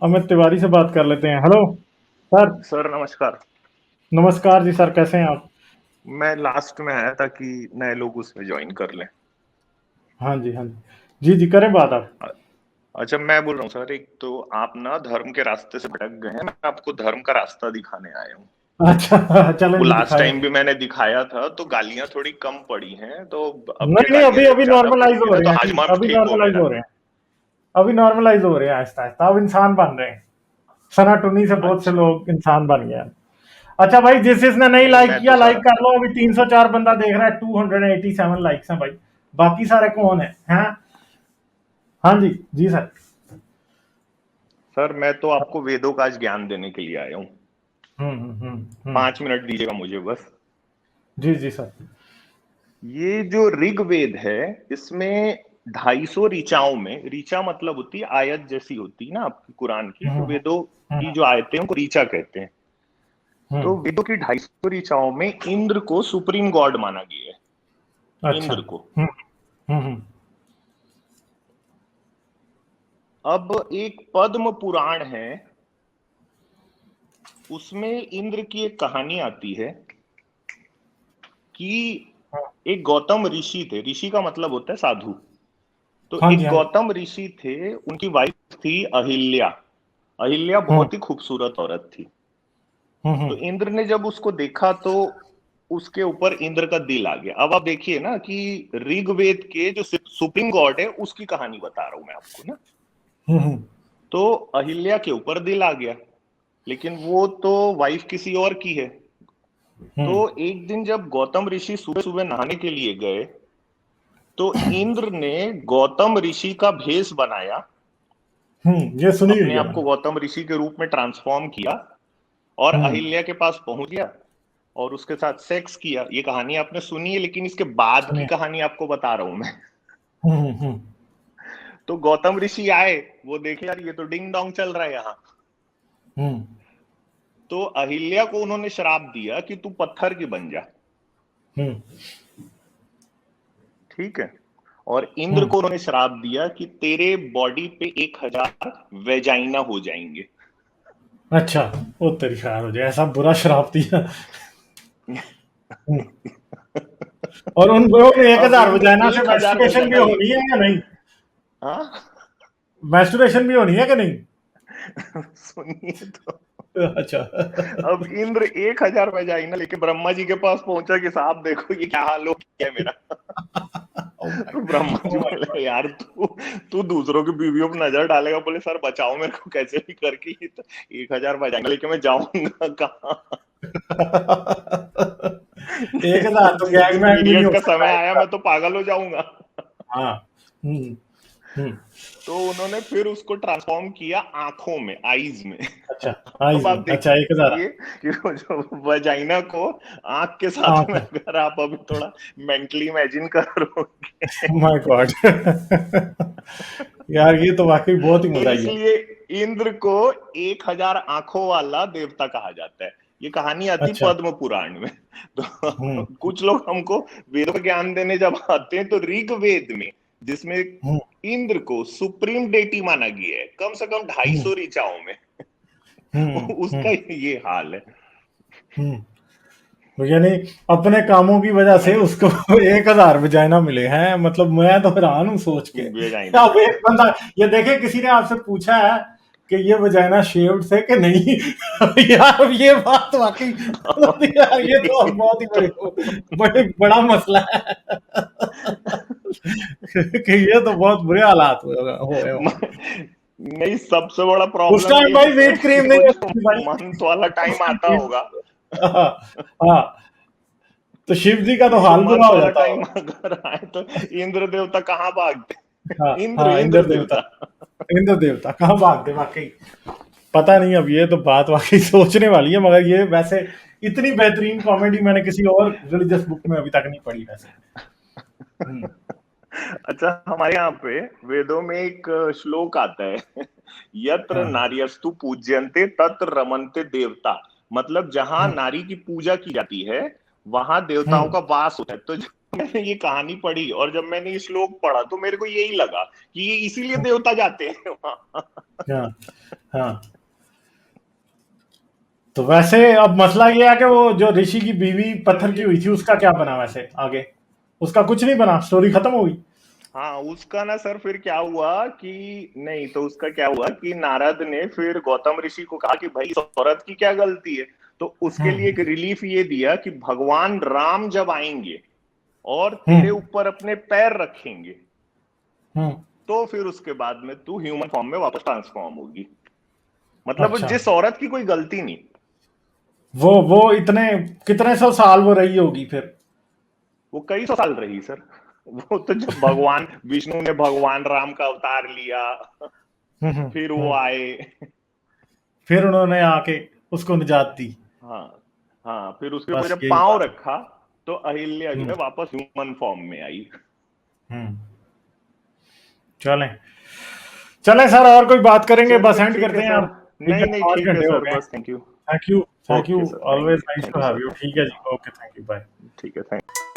अमित तिवारी से बात कर लेते हैं। Hello sir. सर नमस्कार। नमस्कार जी सर, कैसे हैं आप? मैं लास्ट में आया था कि नए लोग उसमें ज्वाइन कर लें। हाँ जी, हाँ जी। जी, जी, करें बात आप। अ- अच्छा, मैं बोल रहा हूँ सर, एक तो आप ना धर्म के रास्ते से भटक गए हैं, मैं आपको धर्म का रास्ता दिखाने आया हूँ। अच्छा चलें वो जी, लास्ट दिखाएँ। टाइम भी मैंने दिखाया था तो गालियां थोड़ी कम पड़ी हैं, तो अब की नहीं, नहीं, गालियां अभी जब अभी ज्यादा नॉर्मलाइज़ पड़ेंगी हो ना रहे तो हैं जी, हाजमा अभी ठीक हो नॉर्मलाइज़ मेरा। हो रहे हैं। अभी नॉर्मलाइज़ हो रहे हैं आहिस्ता-आहिस्ता, अब इंसान बन रहे हैं। सनाटुनी से बहुत से अच्छा। लोग इंसान बन गए हैं। अच्छा भाई, जिसने नहीं नहीं, लाइक मैं तो किया लाइक सर कर लो। अभी 304 बंदा देख रहा है, 287 लाइक्स हैं भाई। बाकी सारे कौन है हैं? हाँ जी, जी सर। सर मैं तो आपको वेदों का आज ज्ञान देने के लिए आया हूँ। हम्म, हम्म, 5 मिनट दीजिएगा मुझे बस। जी, जी सर। ये जो ऋग्वेद है, इसमें 250 ऋचाओं में, ऋचा मतलब होती है आयत जैसी होती है ना आपकी कुरान की, हम्म, तो हम्म, वेदों हम्म, की जो आयतें हैं उनको ऋचा कहते हैं। तो हम्म। वेदों की 250 ऋचाओं में इंद्र को सुप्रीम गॉड माना गया है, अच्छा। इंद्र को। हुँ, हुँ, हुँ। अब एक पद्म पुराण है, उसमें इंद्र की एक कहानी आती है कि हाँ, एक गौतम ऋषि थे। ऋषि का मतलब होता है साधु। तो हाँ जी, एक हाँ जी। गौतम ऋषि थे, उनकी वाइफ थी अहिल्या। अहिल्या हुँ, बहुत ही खूबसूरत औरत थी। हुँ, तो हुँ। इंद्र ने जब उसको देखा तो उसके ऊपर इंद्र का दिल आ गया। अब आप देखिए ना कि ऋग्वेद के जो सुप्रीम गॉड है उसकी कहानी बता रहा हूं मैं आपको ना। हुँ, हुँ, तो अहिल्या के ऊपर दिल आ गया, लेकिन वो तो वाइफ किसी और की है। तो हुँ, एक दिन जब गौतम ऋषि सुबह सुबह नहाने के लिए गए, तो इंद्र ने गौतम ऋषि का भेष बनाया, हुँ, ये सुनी हुई अपने है आप को मैंने। गौतम ऋषि के रूप में ट्रांसफॉर्म किया और हुँ, अहिल्या के पास पहुंच गया और उसके साथ सेक्स किया। ये कहानी आपने सुनी है, लेकिन इसके बाद की सुनिए। कहानी आपको बता रहा हूं मैं। हुँ, हुँ, हुँ, तो गौतम ऋषि आए, वो देखे यार ये तो डिंग डोंग चल रहा है यहाँ। हुँ, तो अहिल्या को उन्होंने श्राप दिया कि तू पत्थर की बन जा। हुँ, ठीक है। और इंद्र हुँ। को उन्होंने श्राप दिया कि तेरे बॉडी पे 1,000 वेजाइना हो जाएंगे। अच्छा, ओ तेरी खैर हो जाए, ऐसा बुरा श्राप दिया। हुँ, और उन लोगों में अब 1000 इंद्र वजाइना से 1,000 मैस्टरबेशन भी वेजाइना होनी लेके, है या नहीं? हाँ। मैस्टरबेशन भी होनी है कि नहीं? सुनिए तो। अच्छा। अब इंद्र 1,000 वेजाइना लेके ब्रह्मा जी के पास पहुंचा कि साहब देखो ये क्या हाल हो गया है मेरा। ओह माय तो ब्रह्मा जी ओह माय बोले गॉड! यार तू तू दूसरों की बीवियों पर नजर डालेगा? बोले सर बचाओ मेरे को कैसे भी करके, ये तो 1,000 बजाएंगे लेके मैं जाऊंगा कहाँ? 1000 तो जिस दिन गैंगमैन भी नहीं पीरियड हो का सकता समय एक आया साथ। मैं तो पागल हो जाऊंगा। हाँ। हुँ, हुँ। तो उन्होंने फिर उसको ट्रांसफॉर्म किया आंखों में, आईज में। अच्छा, अब आइज़ आप में। अच्छा, 1000। देखिए कि वो जो वजाइना को आंख के साथ में आँख। अगर आप अभी थोड़ा मेंटली इमेजिन करोगे, माय गॉड! यार ये तो वाक़ई बहुत ही तो मज़ा आई है। इसलिए इंद्र को 1,000 आंखों वाला देवता कहा जाता है। ये कहानी आती अच्छा। पद्म पुराण में। तो हुँ, कुछ लोग हमको वेदों का ज्ञान देने जब आते हैं तो ऋग्वेद में, जिसमें हुँ, इंद्र को सुप्रीम डेटी माना गया है कम से कम ढाई हुँ, सौ ऋचाओं में, हुँ, उसका हुँ, ये हाल है। हुँ। तो यानी अपने कामों की वज़ह तो से मैं उसको 1000 वजाइना मिले हैं। मतलब मैं तो हैरान हूँ सोच के। बेजाइना अब एक बंदा ये देखे, किसी ने आपसे पूछा है कि ये वजाइना शेव्ड थे कि नहीं? यार ये बात तो वाक़ई मतलब यार ये तो अब बहुत ही तो बड़े बड़ा मसला है। कि ये तो बहुत बुरे हालात हुए होंगे। नहीं, सबसे बड़ा उस प्रॉब्लम टाइम ये भाई है सर व्हिप क्रीम कि नहीं वो जो होती थी भाई। मंथ वाला उस टाइम टाइम आता व्हिप होगा, हाँ, हाँ। तो शिव जी का तो ये जो हाल बुरा मंथ हो वाला जाता टाइम होगा। अगर आए तो इंद्र देवता कहाँ हाँ, भागते? इंद्र हाँ, इंद्र इंद्र देवता। देवता। इंद्र देवता कहाँ भागते वाक़ई। पता नहीं, अब ये तो बात वाक़ई सोचने वाली है, मगर ये वैसे इतनी बेहतरीन कॉमेडी मैंने किसी और रिलीजियस बुक में अभी तक नहीं पढ़ी वैसे। हुँ, अच्छा, हमारे यहाँ पे वेदों में एक श्लोक आता है, यत्र हाँ, नार्यस्तु पूज्यन्ते तत्र रमन्ते देवता। मतलब जहां हुँ, नारी की पूजा की जाती है वहां हुँ, देवताओं का वास होता है। तो जब मैंने ये कहानी पढ़ी और जब मैंने ये श्लोक पढ़ा तो मेरे को यही लगा कि ये इसीलिए हुँ, देवता जाते हैं वहां। हाँ। हाँ, तो वैसे अब मसला ये है कि वो जो ऋषि की बीवी पत्थर की हुई थी उसका क्या बना वैसे आगे? उसका कुछ नहीं बना, स्टोरी खत्म हो गई। हाँ, उसका ना सर फिर क्या हुआ कि नहीं, तो उसका क्या हुआ कि नारद ने फिर गौतम ऋषि को कहा कि भाई इस औरत की क्या गलती है। तो उसके लिए एक हम्म रिलीफ ये दिया कि भगवान राम जब आएंगे और तेरे हम्म ऊपर अपने पैर रखेंगे, हम्म। तो फिर उसके बाद में तू ह्यूमन फॉर्म में वापस ट्रांसफॉर्म होगी। मतलब अच्छा, जिस औरत की कोई गलती नहीं। वो इतने कितने सौ साल वो रही होगी फिर? वो कई सौ साल रही सर। वो तो जब भगवान विष्णु ने भगवान राम का अवतार लिया, फिर वो हम्म। आए। फिर उन्होंने आके उसको निजात दी। हाँ, हाँ, फिर उसके ऊपर बस जब यही पांव बात। रखा तो अहिल्या जो हम्म है वापस ह्यूमन फॉर्म में आई। हम्म। चलें, चलें सर, और कोई बात करेंगे? बस चलिए एंड ठीक है करते हैं सर। अब। ठीक है, नहीं नहीं, 5 ठीक है घंटे हो सर, गए। बस thank you. Thank you, thank okay you, sir, always thank nice you to have sir, you. Thank ठीक यू। है जी, ओके, थैंक यू, बाय। ठीक है, थैंक